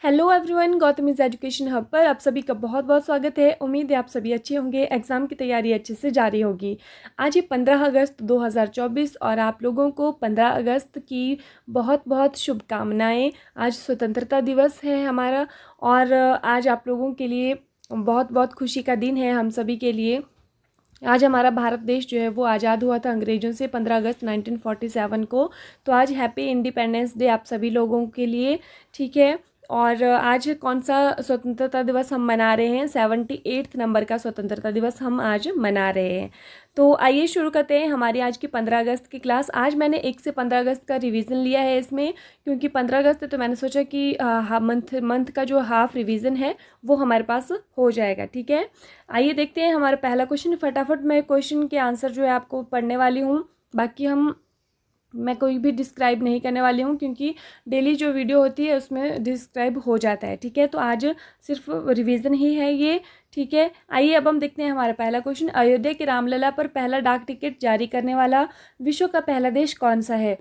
Hello everyone, गौतमीज education hub पर आप सभी का बहुत बहुत स्वागत है। उम्मीद है आप सभी अच्छे होंगे, एग्ज़ाम की तैयारी अच्छे से जारी होगी। आज ये 15 अगस्त 2024 और आप लोगों को 15 अगस्त की बहुत बहुत शुभकामनाएं। आज स्वतंत्रता दिवस है हमारा और आज आप लोगों के लिए बहुत बहुत खुशी का दिन है हम सभी के लिए। आज हमारा भारत देश जो है वो आज़ाद हुआ था अंग्रेज़ों से 15 अगस्त 1947 को। तो आज हैप्पी इंडिपेंडेंस डे आप सभी लोगों के लिए, ठीक है। और आज कौन सा स्वतंत्रता दिवस हम मना रहे हैं? 78 नंबर का स्वतंत्रता दिवस हम आज मना रहे हैं। तो आइए शुरू करते हैं हमारी आज की 15 अगस्त की क्लास। आज मैंने 1 से 15 अगस्त का रिवीजन लिया है इसमें, क्योंकि 15 अगस्त है तो मैंने सोचा कि मंथ का जो हाफ रिवीजन है वो हमारे पास हो जाएगा, ठीक है। आइए देखते हैं हमारा पहला क्वेश्चन। फटाफट मैं क्वेश्चन के आंसर जो है आपको पढ़ने वाली हूँ। बाकी मैं कोई भी डिस्क्राइब नहीं करने वाली हूँ, क्योंकि डेली जो वीडियो होती है उसमें डिस्क्राइब हो जाता है, ठीक है। तो आज सिर्फ रिवीजन ही है ये, ठीक है। आइए अब हम देखते हैं हमारा पहला क्वेश्चन। अयोध्या के रामलला पर पहला डाक टिकट जारी करने वाला विश्व का पहला देश कौन सा है?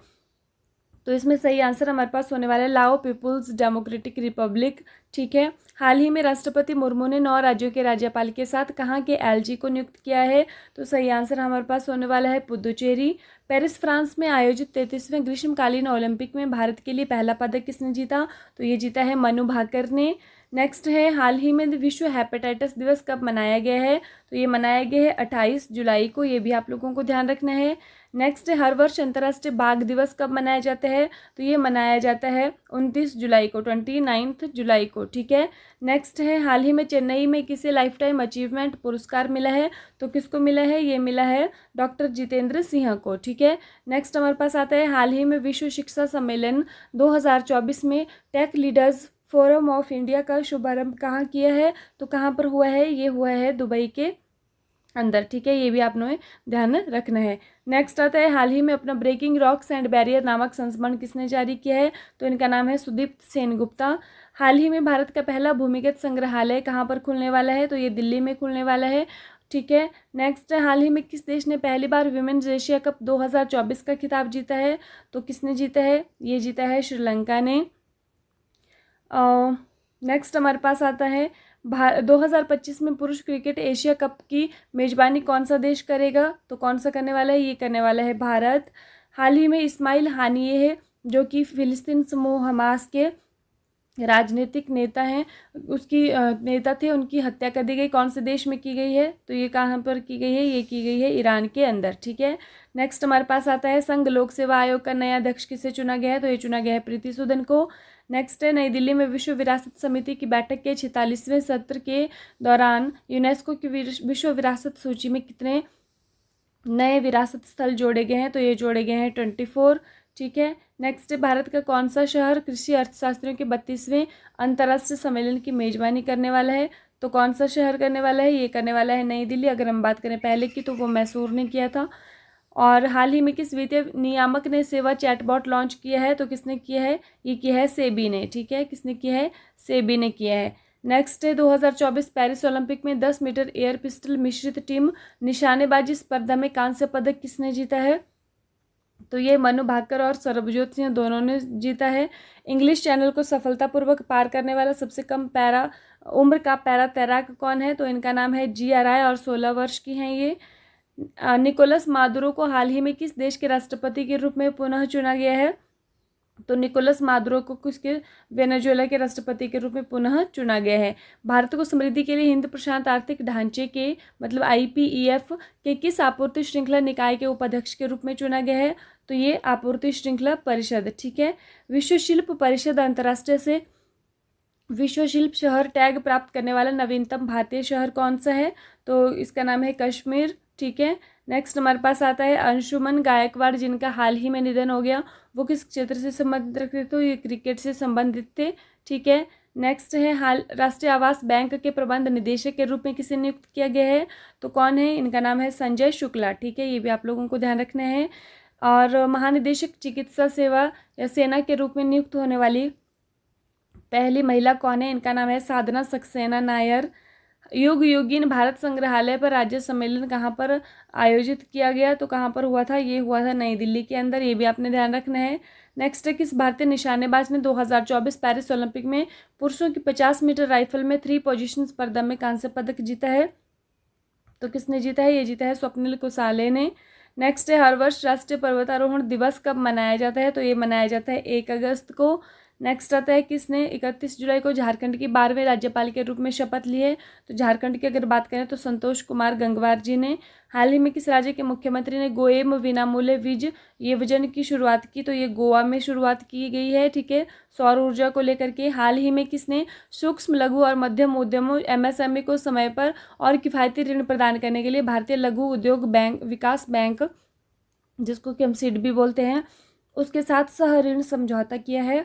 तो इसमें सही आंसर हमारे पास होने वाला है लाओ पीपुल्स डेमोक्रेटिक रिपब्लिक, ठीक है। हाल ही में राष्ट्रपति मुर्मू ने 9 राज्यों के राज्यपाल के साथ कहाँ के एलजी को नियुक्त किया है? तो सही आंसर हमारे पास होने वाला है पुदुचेरी। पेरिस फ्रांस में आयोजित 33वें ग्रीष्मकालीन ओलंपिक में भारत के लिए पहला पदक किसने जीता? तो ये जीता है मनु भाकर ने। नेक्स्ट है, हाल ही में विश्व हेपेटाइटिस दिवस कब मनाया गया है? तो ये मनाया गया है 28 जुलाई को, ये भी आप लोगों को ध्यान रखना है। नेक्स्ट है, हर वर्ष अंतर्राष्ट्रीय बाघ दिवस कब मनाया जाता है? तो ये मनाया जाता है 29 जुलाई को, 29 जुलाई को, ठीक है। नेक्स्ट है, हाल ही में चेन्नई में किसे लाइफ टाइम अचीवमेंट पुरस्कार मिला है? तो किसको मिला है? ये मिला है डॉक्टर जितेंद्र सिंह को, ठीक है। नेक्स्ट हमारे पास आता है, हाल ही में विश्व शिक्षा सम्मेलन 2024 में tech leaders forum of India का शुभारंभ कहाँ किया है? तो कहाँ पर हुआ है? ये हुआ है दुबई के अंदर, ठीक है। ये भी आपने ध्यान रखना है। नेक्स्ट आता है, हाल ही में अपना ब्रेकिंग रॉक्स एंड बैरियर नामक संस्मरण किसने जारी किया है? तो इनका नाम है सुदीप्त सेनगुप्ता। हाल ही में भारत का पहला भूमिगत संग्रहालय कहाँ पर खुलने वाला है? तो ये दिल्ली में खुलने वाला है, ठीक है। नेक्स्ट है, हाल ही में किस देश ने पहली बार विमेन्स एशिया कप 2024 का खिताब जीता है? तो किसने जीता है? ये जीता है श्रीलंका ने। नेक्स्ट हमारे पास आता है, 2025 में पुरुष क्रिकेट एशिया कप की मेजबानी कौन सा देश करेगा? तो कौन सा करने वाला है? ये करने वाला है भारत। हाल ही में इस्माइल हानिये है, जो कि फिलिस्तीन समूह हमास के राजनीतिक नेता हैं, उसकी नेता थे, उनकी हत्या कर दी गई। कौन से देश में की गई है? तो ये कहाँ पर की गई है? ये की गई है ईरान के अंदर, ठीक है। नेक्स्ट हमारे पास आता है, संघ लोक सेवा आयोग का नया अध्यक्ष किसे चुना गया है? तो ये चुना गया है प्रीति सूदन को। नेक्स्ट है, नई दिल्ली में विश्व विरासत समिति की बैठक के 46वें सत्र के दौरान यूनेस्को की विश्व विरासत सूची में कितने नए विरासत स्थल जोड़े गए हैं? तो ये जोड़े गए हैं 24, ठीक है। नेक्स्ट है, भारत का कौन सा शहर कृषि अर्थशास्त्रियों के 32वें अंतर्राष्ट्रीय सम्मेलन की मेजबानी करने वाला है? तो कौन सा शहर करने वाला है? ये करने वाला है नई दिल्ली। अगर हम बात करें पहले की तो वो मैसूर ने किया था। और हाल ही में किस वित्तीय नियामक ने सेवा चैटबॉट लॉन्च किया है? तो किसने किया है? ये किया है सेबी ने, ठीक है। किसने किया है? सेबी ने किया है। नेक्स्ट है, 2024 पेरिस ओलंपिक में 10 मीटर एयर पिस्टल मिश्रित टीम निशानेबाजी स्पर्धा में कांस्य पदक किसने जीता है? तो ये मनु भाकर और सरबजोत सिंह दोनों ने जीता है। इंग्लिश चैनल को सफलतापूर्वक पार करने वाला सबसे कम उम्र का पैरा तैराक कौन है? तो इनका नाम है जी आर आई और 16 वर्ष की हैं ये। निकोलस मादुरो को हाल ही में किस देश के राष्ट्रपति के रूप में पुनः चुना गया है? तो निकोलस मादुरो को किसके वेनेजुएला के राष्ट्रपति के रूप में पुनः चुना गया है। भारत को समृद्धि के लिए हिंद प्रशांत आर्थिक ढांचे के मतलब IPEF के किस आपूर्ति श्रृंखला निकाय के उपाध्यक्ष के रूप में चुना गया है? तो ये आपूर्ति श्रृंखला परिषद, ठीक है। विश्व शिल्प परिषद अंतर्राष्ट्रीय से विश्व शिल्प शहर टैग प्राप्त करने वाला नवीनतम भारतीय शहर कौन सा है? तो इसका नाम है कश्मीर, ठीक है। नेक्स्ट हमारे पास आता है, अंशुमन गायकवाड़ जिनका हाल ही में निधन हो गया, वो किस क्षेत्र से संबंधित रखते थे? तो ये क्रिकेट से संबंधित थे, ठीक है। नेक्स्ट है, हाल राष्ट्रीय आवास बैंक के प्रबंध निदेशक के रूप में किसे नियुक्त किया गया है? तो कौन है? इनका नाम है संजय शुक्ला, ठीक है। ये भी आप लोगों को ध्यान रखना है। और महानिदेशक चिकित्सा सेवा या सेना के रूप में नियुक्त होने वाली पहली महिला कौन है? इनका नाम है साधना सक्सेना नायर। युग युगीन भारत संग्रहालय पर राज्य सम्मेलन कहाँ पर आयोजित किया गया? तो कहाँ पर हुआ था? ये हुआ था नई दिल्ली के अंदर, ये भी आपने ध्यान रखना है। नेक्स्ट है, किस भारतीय निशानेबाज ने 2024 पेरिस ओलंपिक में पुरुषों की 50 मीटर राइफल में 3 पोजीशन स्पर्धा में कांस्य पदक जीता है? तो किसने जीता है? ये जीता है स्वप्निल कुसाले ने। नेक्स्ट है, हर वर्ष राष्ट्रीय पर्वतारोहण दिवस कब मनाया जाता है? तो ये मनाया जाता है 1 अगस्त को। नेक्स्ट आता है, किसने 31 जुलाई को झारखंड की 12वें राज्यपाल के रूप में शपथ ली है? तो झारखंड की अगर बात करें तो संतोष कुमार गंगवार जी ने। हाल ही में किस राज्य के मुख्यमंत्री ने गोएम विनामूल्य वीज योजना की शुरुआत की? तो ये गोवा में शुरुआत की गई है, ठीक है, सौर ऊर्जा को लेकर के। हाल ही में किसने सूक्ष्म लघु और मध्यम उद्यमों एमएसएमई को समय पर और किफ़ायती ऋण प्रदान करने के लिए भारतीय लघु उद्योग बैंक विकास बैंक, जिसको कि हम सिड भी बोलते हैं, उसके साथ सह ऋण समझौता किया है?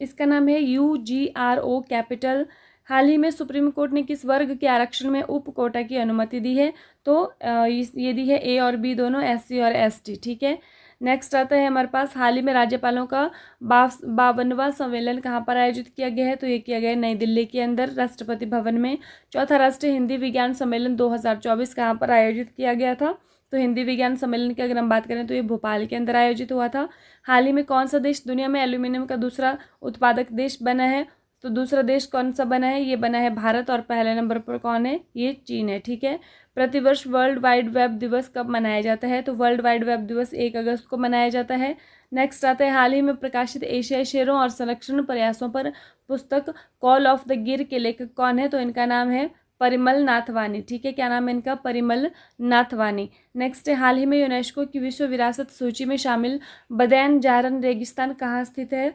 इसका नाम है UGRO कैपिटल। हाल ही में सुप्रीम कोर्ट ने किस वर्ग के आरक्षण में उप कोटा की अनुमति दी है? तो ये दी है A और B दोनों, SC और ST, ठीक है। नेक्स्ट आता है हमारे पास, हाल ही में राज्यपालों का 52वां सम्मेलन कहाँ पर आयोजित किया गया है? तो ये किया गया है नई दिल्ली के अंदर राष्ट्रपति भवन में। चौथा राष्ट्रीय हिंदी विज्ञान सम्मेलन 2024 कहाँ पर आयोजित किया गया था? तो हिंदी विज्ञान सम्मेलन की अगर हम बात करें तो ये भोपाल के अंदर आयोजित हुआ था। हाल ही में कौन सा देश दुनिया में एल्यूमिनियम का दूसरा उत्पादक देश बना है? तो दूसरा देश कौन सा बना है? ये बना है भारत, और पहले नंबर पर कौन है? ये चीन है, ठीक है। प्रतिवर्ष वर्ल्ड वाइड वेब दिवस कब मनाया जाता है? तो वर्ल्ड वाइड वेब दिवस 1 अगस्त को मनाया जाता है। नेक्स्ट आता है, हाल ही में प्रकाशित एशियाई शेरों और संरक्षण प्रयासों पर पुस्तक कॉल ऑफ द गिर के लेखक कौन है? तो इनका नाम है परिमल नाथवानी, ठीक है। क्या नाम है इनका? परिमल नाथवानी। नेक्स्ट है, हाल ही में यूनेस्को की विश्व विरासत सूची में शामिल बदैन जारन रेगिस्तान कहाँ स्थित है?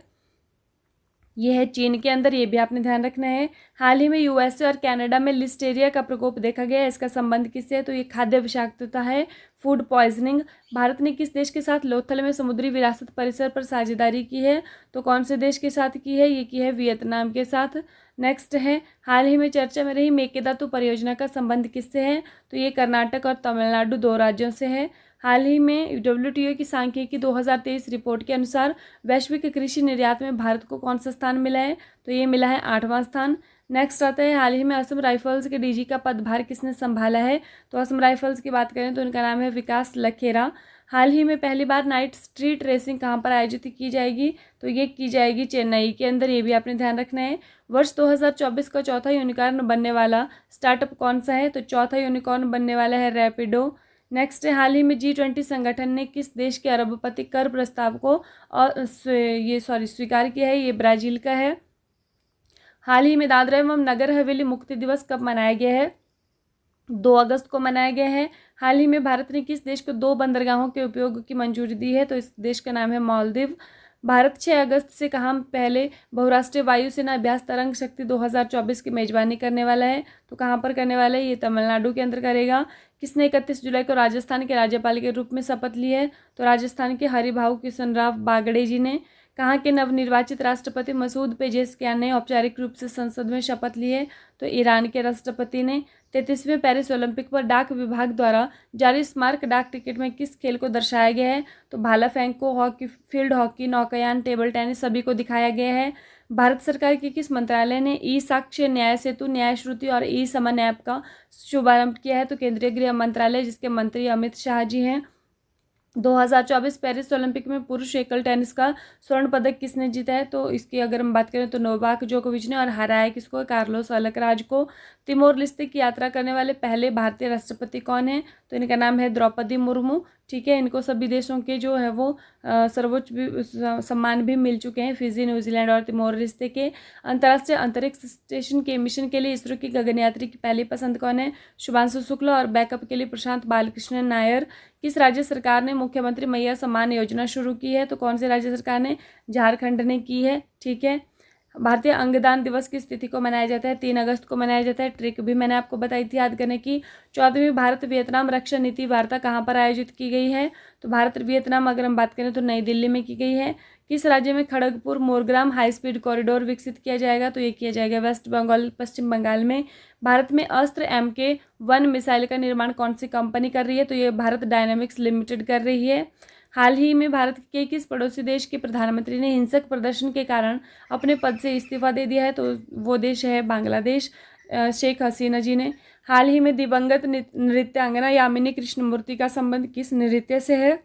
ये है चीन के अंदर, ये भी आपने ध्यान रखना है। हाल ही में USA और कनाडा में लिस्टेरिया का प्रकोप देखा गया है, इसका संबंध किससे है? तो ये खाद्य विषाक्तता है, फूड पॉइजनिंग। भारत ने किस देश के साथ लोथल में समुद्री विरासत परिसर पर साझेदारी की है? तो कौन से देश के साथ की है? ये की है वियतनाम के साथ। नेक्स्ट है, हाल ही में चर्चा में रही मेकेदातु परियोजना का संबंध किससे है? तो ये कर्नाटक और तमिलनाडु 2 राज्यों से है। हाल ही में WTO की सांख्यिकी 2023 रिपोर्ट के अनुसार वैश्विक कृषि निर्यात में भारत को कौन सा स्थान मिला है? तो ये मिला है 8वां स्थान। नेक्स्ट आता है, हाल ही में असम राइफल्स के DG का पदभार किसने संभाला है? तो असम राइफल्स की बात करें तो इनका नाम है विकास लखेरा। हाल ही में पहली बार नाइट स्ट्रीट रेसिंग कहाँ पर आयोजित की जाएगी? तो ये की जाएगी चेन्नई के अंदर, ये भी आपने ध्यान रखना है। वर्ष 2024 का चौथा यूनिकॉर्न बनने वाला स्टार्टअप कौन सा है? तो चौथा यूनिकॉर्न बनने वाला है रैपिडो। नेक्स्ट है, हाल ही में G20 संगठन ने किस देश के अरबपति कर प्रस्ताव को स्वीकार किया है? ये ब्राज़ील का है। हाल ही में दादरा एवं नगर हवेली मुक्ति दिवस कब मनाया गया है? 2 अगस्त को मनाया गया है। हाल ही में भारत ने किस देश को 2 बंदरगाहों के उपयोग की मंजूरी दी है? तो इस देश का नाम है मालदीव। भारत 6 अगस्त से कहाँ पहले बहुराष्ट्रीय वायुसेना अभ्यास तरंग शक्ति 2024 की मेजबानी करने वाला है? तो कहाँ पर करने वाला है? ये तमिलनाडु के अंदर करेगा। किसने 31 जुलाई को राजस्थान के राज्यपाल के रूप में शपथ ली है? तो राजस्थान के हरिभाऊ किशनराव बागड़े जी ने। कहाँ के नवनिर्वाचित राष्ट्रपति मसूद पेजेस्कियान ने औपचारिक रूप से संसद में शपथ ली है? तो ईरान के राष्ट्रपति ने। 33वें पेरिस ओलंपिक पर डाक विभाग द्वारा जारी स्मारक डाक टिकट में किस खेल को दर्शाया गया है? तो भाला फेंको, हॉकी, फील्ड हॉकी, नौकायान, टेबल टेनिस सभी को दिखाया गया है। भारत सरकार के किस मंत्रालय ने ई साक्ष्य, न्याय सेतु, न्याय श्रुति और ई समन ऐप का शुभारंभ किया है? तो केंद्रीय गृह मंत्रालय, जिसके मंत्री अमित शाह जी हैं। 2024 पेरिस ओलंपिक में पुरुष एकल टेनिस का स्वर्ण पदक किसने जीता है? तो इसकी अगर हम बात करें तो नोवाक जोकोविच ने, और हराया किसको? कार्लोस अल्कराज को। तिमोर लेस्ते की यात्रा करने वाले पहले भारतीय राष्ट्रपति कौन है? तो इनका नाम है द्रौपदी मुर्मू, ठीक है। इनको सभी देशों के जो है वो सर्वोच्च सम्मान भी मिल चुके हैं, फिजी, न्यूजीलैंड और तिमोर लेस्ते के। अंतर्राष्ट्रीय अंतरिक्ष स्टेशन के मिशन के लिए इसरो की गगनयात्री की पहली पसंद कौन है? शुभांशु शुक्ला, और बैकअप के लिए प्रशांत बालकृष्णन नायर। किस राज्य सरकार ने मुख्यमंत्री मैया सम्मान योजना शुरू की है? तो कौन सी राज्य सरकार ने? झारखंड ने की है, ठीक है। भारतीय अंगदान दिवस की तिथि को मनाया जाता है? 3 अगस्त को मनाया जाता है। ट्रिक भी मैंने आपको बताई थी याद करने की। 14वीं भारत वियतनाम रक्षा नीति वार्ता कहाँ पर आयोजित की गई है? तो भारत वियतनाम अगर हम बात करें तो नई दिल्ली में की गई है। किस राज्य में Kharagpur Morgram high speed corridor विकसित किया जाएगा? तो ये किया जाएगा वेस्ट बंगाल, पश्चिम बंगाल में। भारत में अस्त्र MK-1 मिसाइल का निर्माण कौन सी कंपनी कर रही है? तो ये भारत डायनामिक्स लिमिटेड कर रही है। हाल ही में भारत के किस पड़ोसी देश के प्रधानमंत्री ने हिंसक प्रदर्शन के कारण अपने पद से इस्तीफा दे दिया है? तो वो देश है बांग्लादेश, शेख हसीना जी ने। हाल ही में दिवंगत नृत्यांगना यामिनी कृष्णमूर्ति का संबंध किस नृत्य से है?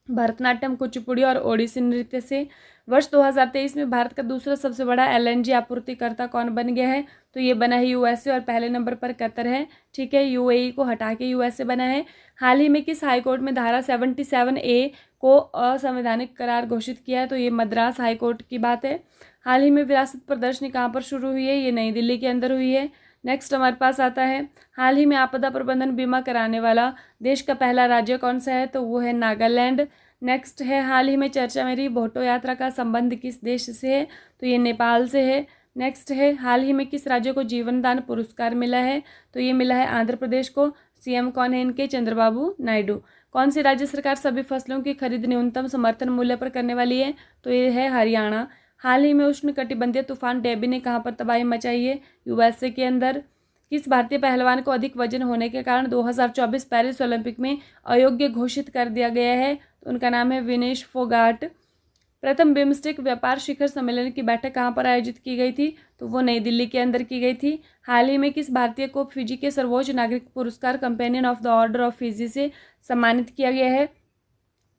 भरतनाट्यम, कुचिपुड़ी और ओडिसी नृत्य से। वर्ष 2023 में भारत का दूसरा सबसे बड़ा एलएनजी आपूर्तिकर्ता कौन बन गया है? तो ये बना है यूएसए और पहले नंबर पर कतर है। ठीक है, यूएई को हटा के यूएसए बना है। हाल ही में किस हाईकोर्ट में धारा 77A को असंवैधानिक करार घोषित किया है? तो ये मद्रास हाईकोर्ट की बात है। हाल ही में विरासत प्रदर्शनी कहाँ पर शुरू हुई है? ये नई दिल्ली के अंदर हुई है। नेक्स्ट हमारे पास आता है, हाल ही में आपदा प्रबंधन बीमा कराने वाला देश का पहला राज्य कौन सा है? तो वो है नागालैंड। नेक्स्ट है, हाल ही में चर्चा में रही भोटो यात्रा का संबंध किस देश से है? तो ये नेपाल से है। नेक्स्ट है, हाल ही में किस राज्य को जीवन दान पुरस्कार मिला है? तो ये मिला है आंध्र प्रदेश को। सीएम कौन है इनके? चंद्रबाबू नायडू। कौन सी राज्य सरकार सभी फसलों की खरीद न्यूनतम समर्थन मूल्य पर करने वाली है? तो ये है हरियाणा। हाल ही में उष्णकटिबंधीय तूफान डेबी ने कहाँ पर तबाही मचाई है? यूएसए के अंदर। किस भारतीय पहलवान को अधिक वजन होने के कारण 2024 पेरिस ओलंपिक में अयोग्य घोषित कर दिया गया है? तो उनका नाम है विनेश फोगाट। प्रथम बिम्स्टेक व्यापार शिखर सम्मेलन की बैठक कहाँ पर आयोजित की गई थी? तो वो नई दिल्ली के अंदर की गई थी। हाल ही में किस भारतीय को फिजी के सर्वोच्च नागरिक पुरस्कार companion of the order of Fiji से सम्मानित किया गया है?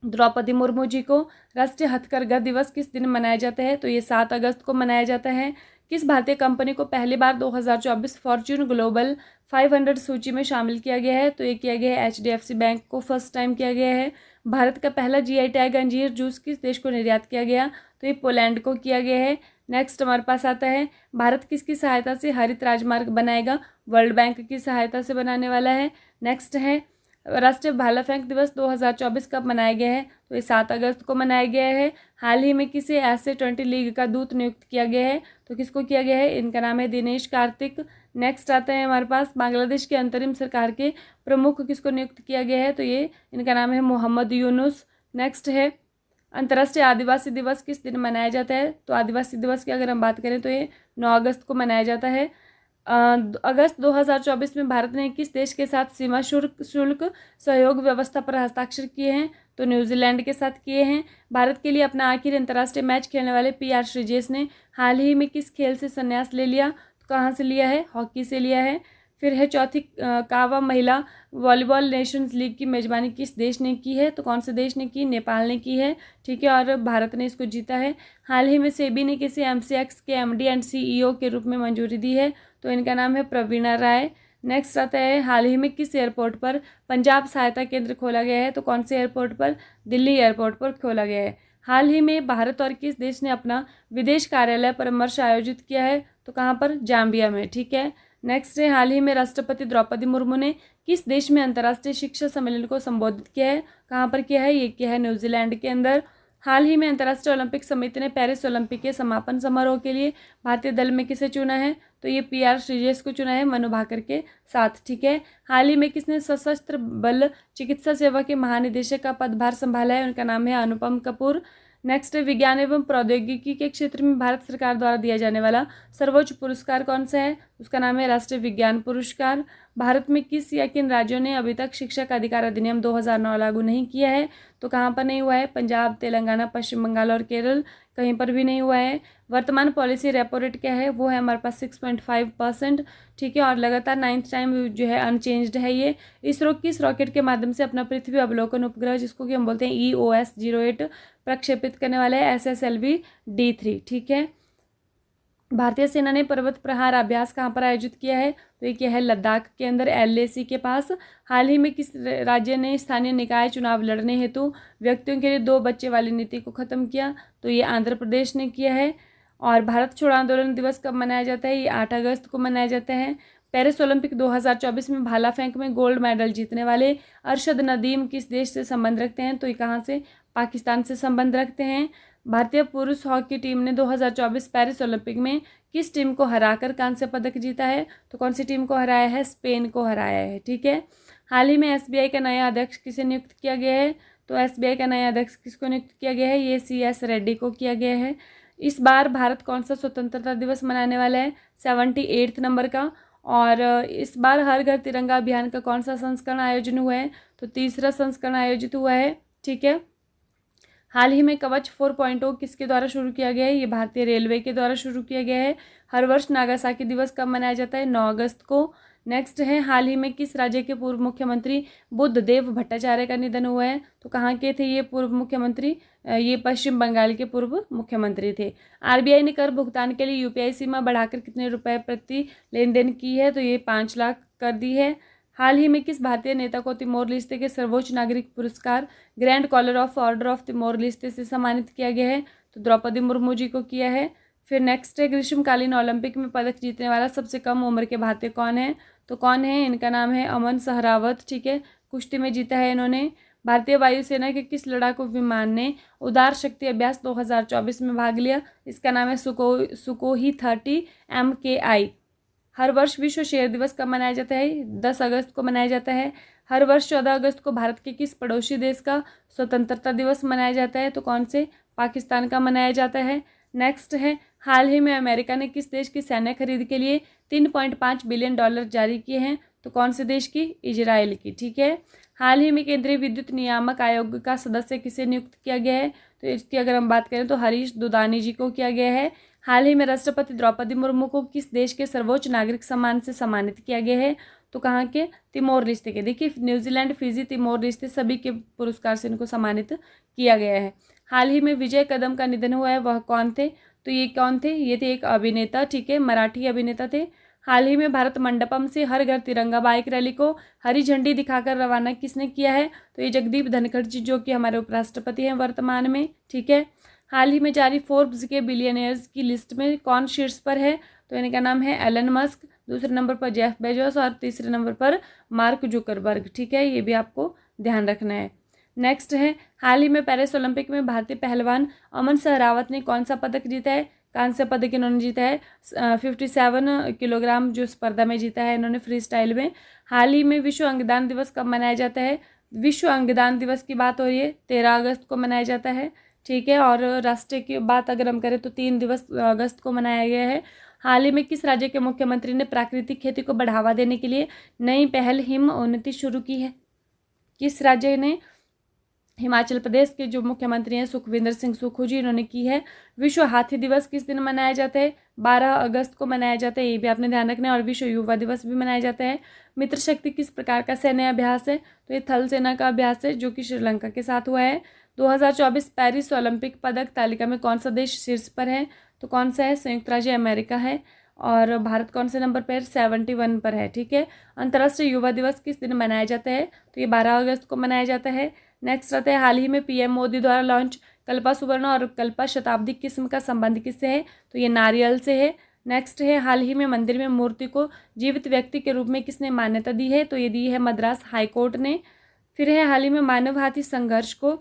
द्रौपदी मुर्मू जी को। राष्ट्रीय हथकरघा दिवस किस दिन मनाया जाता है? तो ये 7 अगस्त को मनाया जाता है। किस भारतीय कंपनी को पहली बार 2024 फॉर्च्यून ग्लोबल 500 सूची में शामिल किया गया है? तो ये किया गया है एचडीएफसी बैंक को फर्स्ट टाइम किया गया है। भारत का पहला जीआई टैग अंजीर जूस किस देश को निर्यात किया गया? तो ये पोलैंड को किया गया है। नेक्स्ट हमारे पास आता है, भारत किसकी सहायता से हरित राजमार्ग बनाएगा? वर्ल्ड बैंक की सहायता से बनाने वाला है। नेक्स्ट है, राष्ट्रीय भाला फेंक दिवस 2024 कब मनाया गया है? तो ये 7 अगस्त को मनाया गया है। हाल ही में किसे एस-20 लीग का दूत नियुक्त किया गया है? तो किसको किया गया है? इनका नाम है दिनेश कार्तिक। नेक्स्ट आता है हमारे पास, बांग्लादेश की अंतरिम सरकार के प्रमुख किसको नियुक्त किया गया है? तो ये इनका नाम है मोहम्मद यूनुस। नेक्स्ट है, अंतर्राष्ट्रीय आदिवासी दिवस किस दिन मनाया जाता है? तो आदिवासी दिवस की अगर हम बात करें तो ये 9 अगस्त को मनाया जाता है। अगस्त 2024 में भारत ने किस देश के साथ सीमा शुल्क सहयोग व्यवस्था पर हस्ताक्षर किए हैं? तो न्यूजीलैंड के साथ किए हैं। भारत के लिए अपना आखिरी अंतर्राष्ट्रीय मैच खेलने वाले पीआर श्रीजेश ने हाल ही में किस खेल से संन्यास ले लिया? तो कहाँ से लिया है? हॉकी से लिया है। फिर है चौथी, कावा महिला वॉलीबॉल नेशंस लीग की मेजबानी किस देश ने की है? तो कौन से देश ने की? नेपाल ने की है। ठीक है, और भारत ने इसको जीता है। हाल ही में सेबी ने किसी एमसीएक्स के एमडी एंड सीईओ के रूप में मंजूरी दी है? तो इनका नाम है प्रवीणा राय। नेक्स्ट आता है, हाल ही में किस एयरपोर्ट पर पंजाब सहायता केंद्र खोला गया है? तो कौन से एयरपोर्ट पर? दिल्ली एयरपोर्ट पर खोला गया है। हाल ही में भारत और किस देश ने अपना विदेश कार्यालय परामर्श आयोजित किया है? तो कहाँ पर? जाम्बिया में। ठीक है। नेक्स्ट है, हाल ही में राष्ट्रपति द्रौपदी मुर्मू ने किस देश में अंतर्राष्ट्रीय शिक्षा सम्मेलन को संबोधित किया है? कहाँ पर किया है? ये किया है न्यूजीलैंड के अंदर। हाल ही में अंतर्राष्ट्रीय ओलंपिक समिति ने पेरिस ओलंपिक के समापन समारोह के लिए भारतीय दल में किसे चुना है? तो ये पीआर श्रीजेश को चुना है मनु भाकर के साथ। ठीक है। हाल ही में किसने सशस्त्र बल चिकित्सा सेवा के महानिदेशक का पदभार संभाला है? उनका नाम है अनुपम कपूर। नेक्स्ट है, विज्ञान एवं प्रौद्योगिकी के क्षेत्र में भारत सरकार द्वारा दिया जाने वाला सर्वोच्च पुरस्कार कौन सा है? उसका नाम है राष्ट्रीय विज्ञान पुरस्कार। भारत में किस या किन राज्यों ने अभी तक शिक्षा का अधिकार अधिनियम 2009 लागू नहीं किया है? तो कहाँ पर नहीं हुआ है? पंजाब, तेलंगाना, पश्चिम बंगाल और केरल, कहीं पर भी नहीं हुआ है। वर्तमान पॉलिसी रेपो रेट क्या है? वो है हमारे पास 6.5%। ठीक है, और लगातार 9th टाइम जो है अनचेंज्ड है ये। इसरो किस रॉकेट के माध्यम से अपना पृथ्वी अवलोकन उपग्रह, जिसको कि हम बोलते हैं EOS-08, प्रक्षेपित करने वाले हैं? SSLV-D3। ठीक है। भारतीय सेना ने पर्वत प्रहार अभ्यास कहाँ पर आयोजित किया है? तो ये किया है लद्दाख के अंदर, LAC के पास। हाल ही में किस राज्य ने स्थानीय निकाय चुनाव लड़ने हेतु व्यक्तियों के लिए 2 बच्चे वाली नीति को खत्म किया? तो ये आंध्र प्रदेश ने किया है। और भारत छोड़ो आंदोलन दिवस कब मनाया जाता है? ये 8 अगस्त को मनाया जाता है। पेरिस ओलंपिक 2024 में भाला फेंक में गोल्ड मेडल जीतने वाले अरशद नदीम किस देश से संबंध रखते हैं? तो ये कहाँ से? पाकिस्तान से संबंध रखते हैं। भारतीय पुरुष हॉकी टीम ने 2024 पेरिस ओलंपिक में किस टीम को हराकर कांस्य पदक जीता है? तो कौन सी टीम को हराया है? स्पेन को हराया है। ठीक है। हाल ही में एसबीआई का नया अध्यक्ष किसे नियुक्त किया गया है? तो एसबीआई का नया अध्यक्ष किसको नियुक्त किया गया है? ये CS रेड्डी को किया गया है। इस बार भारत कौन सा स्वतंत्रता दिवस मनाने वाला है? 78 नंबर का। और इस बार हर घर तिरंगा अभियान का कौन सा संस्करण आयोजन हुआ है? तो 3रा संस्करण आयोजित हुआ है। ठीक है। हाल ही में कवच 4.0 किसके द्वारा शुरू किया गया है? ये भारतीय रेलवे के द्वारा शुरू किया गया है। हर वर्ष नागासाकी दिवस कब मनाया जाता है? 9 अगस्त को। नेक्स्ट है हाल ही में किस राज्य के पूर्व मुख्यमंत्री बुद्धदेव भट्टाचार्य का निधन हुआ है? तो कहाँ के थे ये पूर्व मुख्यमंत्री? ये पश्चिम बंगाल के पूर्व मुख्यमंत्री थे। आरबीआई ने कर भुगतान के लिए यूपीआई सीमा बढ़ाकर कितने रुपए प्रति लेन देन की है? तो ये 5 लाख कर दी है। हाल ही में किस भारतीय नेता को तिमोर लेस्ते के सर्वोच्च नागरिक पुरस्कार grand collar of order of Timor Leste से सम्मानित किया गया है? तो द्रौपदी मुर्मू जी को किया है। फिर नेक्स्ट है ग्रीष्मकालीन ओलंपिक में पदक जीतने वाला सबसे कम उम्र के भारतीय कौन है? तो कौन है? इनका नाम है अमन सहरावत। ठीक है, कुश्ती में जीता है इन्होंने। भारतीय वायुसेना के किस लड़ाकू विमान ने उदार शक्ति अभ्यास 2024 में भाग लिया? इसका नाम है सुकोही 30 MKI। हर वर्ष विश्व शेर दिवस कब मनाया जाता है? 10 अगस्त को मनाया जाता है। हर वर्ष 14 अगस्त को भारत के किस पड़ोसी देश का स्वतंत्रता दिवस मनाया जाता है? तो कौन से? पाकिस्तान का मनाया जाता है। नेक्स्ट है हाल ही में अमेरिका ने किस देश की सैन्य खरीद के लिए $3.5 बिलियन जारी किए हैं? तो कौन से देश की? इजराइल की। ठीक है, हाल ही में केंद्रीय विद्युत नियामक आयोग का सदस्य किसे नियुक्त किया गया है? तो इसकी अगर हम बात करें तो हरीश दुदानी जी को किया गया है। हाल ही में राष्ट्रपति द्रौपदी मुर्मू को किस देश के सर्वोच्च नागरिक सम्मान से सम्मानित किया गया है? तो कहाँ के? तिमोर लेस्ते के। देखिए न्यूजीलैंड, फिजी, तिमोर लेस्ते सभी के पुरस्कार से इनको सम्मानित किया गया है। हाल ही में विजय कदम का निधन हुआ है, वह कौन थे? तो ये कौन थे? ये थे एक अभिनेता। ठीक है, मराठी अभिनेता थे। हाल ही में भारत मंडपम से हर घर तिरंगा बाइक रैली को हरी झंडी दिखाकर रवाना किसने किया है? तो ये जगदीप धनखड़ जी, जो कि हमारे उपराष्ट्रपति हैं वर्तमान में। ठीक है, हाल ही में जारी फोर्ब्स के बिलियनियर्स की लिस्ट में कौन शीर्ष पर है? तो इनका नाम है एलन मस्क, दूसरे नंबर पर जेफ बेजोस और तीसरे नंबर पर मार्क जुकरबर्ग। ठीक है, ये भी आपको ध्यान रखना है। नेक्स्ट है हाल ही में पेरिस ओलंपिक में भारतीय पहलवान अमन सहरावत ने कौन सा पदक जीता है? कांस्य पदक इन्होंने जीता है। 57 किलोग्राम जो स्पर्धा में जीता है इन्होंने फ्री स्टाइल में। हाल ही में विश्व अंगदान दिवस कब मनाया जाता है? विश्व अंगदान दिवस की बात हो रही है, 13 अगस्त को मनाया जाता है। ठीक है, और राष्ट्रीय की बात अगर हम करें तो 3 अगस्त को मनाया गया है। हाल ही में किस राज्य के मुख्यमंत्री ने प्राकृतिक खेती को बढ़ावा देने के लिए नई पहल हिम उन्नति शुरू की है? किस राज्य ने? हिमाचल प्रदेश के जो मुख्यमंत्री हैं सुखविंदर सिंह सुक्खू जी, इन्होंने की है। विश्व हाथी दिवस किस दिन मनाया जाता है? 12 अगस्त को मनाया जाता है, ये भी आपने ध्यान रखना है। और विश्व युवा दिवस भी मनाया जाता है। मित्र शक्ति किस प्रकार का सैन्य अभ्यास है? तो ये थल सेना का अभ्यास है, जो कि श्रीलंका के साथ हुआ है। 2024 पेरिस ओलंपिक पदक तालिका में कौन सा देश शीर्ष पर है? तो कौन सा है? संयुक्त राज्य अमेरिका है। और भारत कौन से नंबर पर? 71 पर है। ठीक है, अंतर्राष्ट्रीय युवा दिवस किस दिन मनाया जाता है? तो ये 12 अगस्त को मनाया जाता है। नेक्स्ट आता है हाल ही में पीएम मोदी द्वारा लॉन्च कल्पा सुवर्ण और कल्पा शताब्दी किस्म का संबंध किससे है? तो ये नारियल से है। नेक्स्ट है हाल ही में मंदिर में मूर्ति को जीवित व्यक्ति के रूप में किसने मान्यता दी है? तो ये दी है मद्रास हाईकोर्ट ने। फिर है हाल ही में मानव हाथी संघर्ष को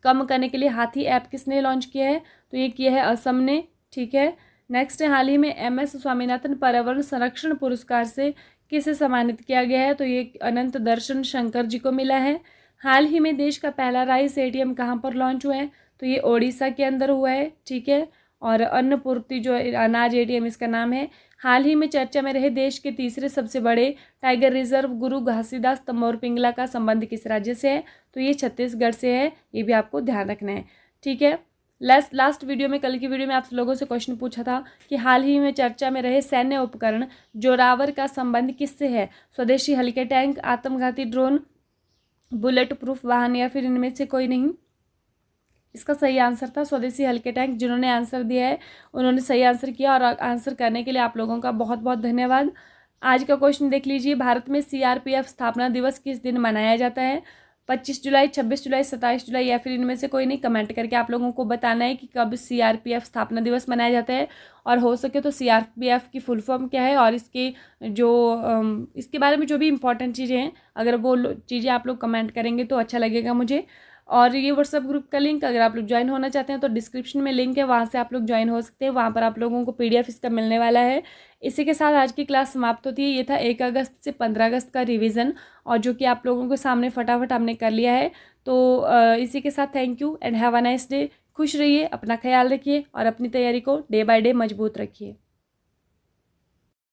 कम करने के लिए हाथी ऐप किसने लॉन्च किया है? तो ये किया है असम ने। ठीक है, नेक्स्ट है हाल ही में MS स्वामीनाथन पर्यावरण संरक्षण पुरस्कार से किसे सम्मानित किया गया है? तो ये अनंत दर्शन शंकर जी को मिला है। हाल ही में देश का पहला राइस ATM कहाँ पर लॉन्च हुआ है? तो ये ओडिशा के अंदर हुआ है। ठीक है, और अन्नपूर्ति जो अनाज ATM इसका नाम है। हाल ही में चर्चा में रहे देश के तीसरे सबसे बड़े टाइगर रिजर्व गुरु घासीदास तमोर पिंगला का संबंध किस राज्य से है? तो ये छत्तीसगढ़ से है, ये भी आपको ध्यान रखना है। ठीक है, लास्ट वीडियो में, कल की वीडियो में आप लोगों से क्वेश्चन पूछा था कि हाल ही में चर्चा में रहे सैन्य उपकरण जोरावर का संबंध किससे है? स्वदेशी हल्के टैंक, आत्मघाती ड्रोन, बुलेट प्रूफ वाहन या फिर इनमें से कोई नहीं? इसका सही आंसर था स्वदेशी हल्के टैंक। जिन्होंने आंसर दिया है उन्होंने सही आंसर किया, और आंसर करने के लिए आप लोगों का बहुत बहुत धन्यवाद। आज का क्वेश्चन देख लीजिए, भारत में CRPF स्थापना दिवस किस दिन मनाया जाता है? 25 जुलाई, 26 जुलाई, 27 जुलाई या फिर इनमें से कोई नहीं? कमेंट करके आप लोगों को बताना है कि कब CRPF स्थापना दिवस मनाया जाता है, और हो सके तो CRPF की फुल फॉर्म क्या है, और इसके जो इसके बारे में जो भी इंपॉर्टेंट चीज़ें हैं, अगर वो चीज़ें आप लोग कमेंट करेंगे तो अच्छा लगेगा मुझे। और ये व्हाट्सएप ग्रुप का लिंक अगर आप लोग ज्वाइन होना चाहते हैं तो डिस्क्रिप्शन में लिंक है, वहाँ से आप लोग ज्वाइन हो सकते हैं। वहाँ पर आप लोगों को PDF इसका मिलने वाला है। इसी के साथ आज की क्लास समाप्त होती है। ये था 1 अगस्त से 15 अगस्त का रिवीजन, और जो कि आप लोगों के सामने फटाफट हमने कर लिया है। तो इसी के साथ thank you and have a nice day. खुश रहिए, अपना ख्याल रखिए और अपनी तैयारी को डे बाय डे मजबूत रखिए।